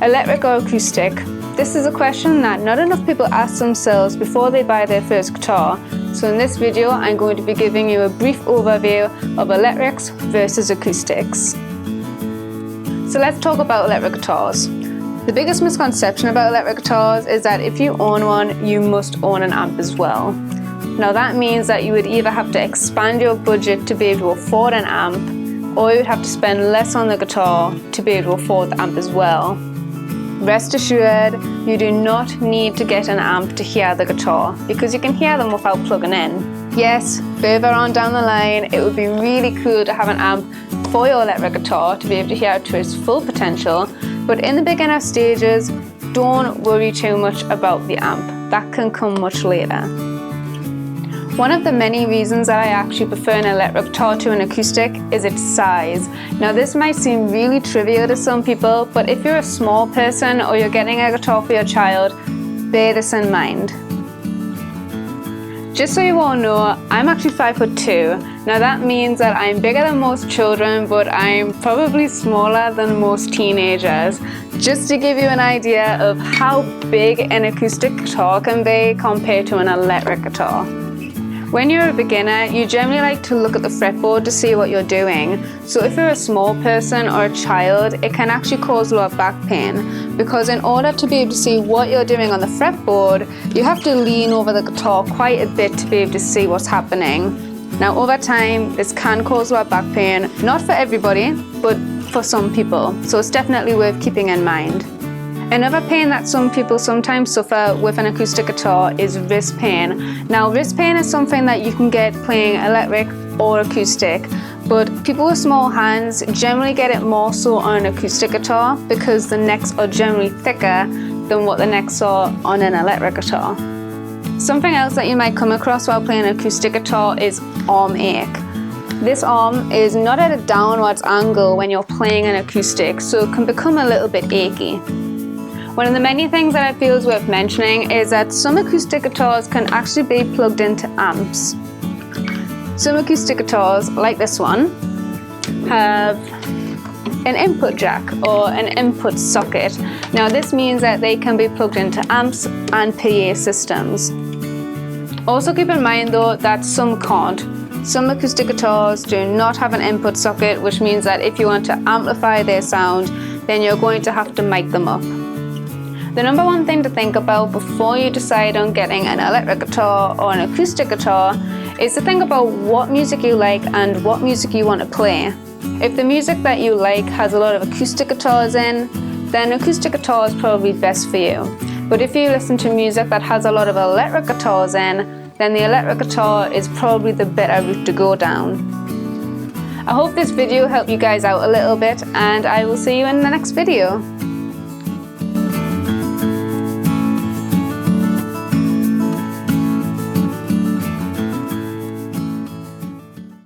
Electric or acoustic? This is a question that not enough people ask themselves before they buy their first guitar. So in this video, I'm going to be giving you a brief overview of electrics versus acoustics. So let's talk about electric guitars. The biggest misconception about electric guitars is that if you own one, you must own an amp as well. Now that means that you would either have to expand your budget to be able to afford an amp, or you would have to spend less on the guitar to be able to afford the amp as well. Rest assured, you do not need to get an amp to hear the guitar, because you can hear them without plugging in. Yes, further on down the line, it would be really cool to have an amp for your electric guitar to be able to hear it to its full potential, but in the beginner stages, don't worry too much about the amp. That can come much later. One of the many reasons that I actually prefer an electric guitar to an acoustic is its size. Now this might seem really trivial to some people, but if you're a small person or you're getting a guitar for your child, bear this in mind. Just so you all know, I'm actually 5'2". Now that means that I'm bigger than most children, but I'm probably smaller than most teenagers. Just to give you an idea of how big an acoustic guitar can be compared to an electric guitar. When you're a beginner, you generally like to look at the fretboard to see what you're doing. So if you're a small person or a child, it can actually cause lower back pain, because in order to be able to see what you're doing on the fretboard, you have to lean over the guitar quite a bit to be able to see what's happening. Now over time, this can cause lower back pain, not for everybody, but for some people. So it's definitely worth keeping in mind. Another pain that some people sometimes suffer with an acoustic guitar is wrist pain. Now wrist pain is something that you can get playing electric or acoustic, but people with small hands generally get it more so on an acoustic guitar because the necks are generally thicker than what the necks are on an electric guitar. Something else that you might come across while playing an acoustic guitar is arm ache. This arm is not at a downwards angle when you're playing an acoustic, so it can become a little bit achy. One of the many things that I feel is worth mentioning is that some acoustic guitars can actually be plugged into amps. Some acoustic guitars, like this one, have an input jack or an input socket. Now this means that they can be plugged into amps and PA systems. Also keep in mind though that some can't. Some acoustic guitars do not have an input socket, which means that if you want to amplify their sound, then you're going to have to mic them up. The number one thing to think about before you decide on getting an electric guitar or an acoustic guitar is to think about what music you like and what music you want to play. If the music that you like has a lot of acoustic guitars in, then acoustic guitar is probably best for you. But if you listen to music that has a lot of electric guitars in, then the electric guitar is probably the better route to go down. I hope this video helped you guys out a little bit, and I will see you in the next video.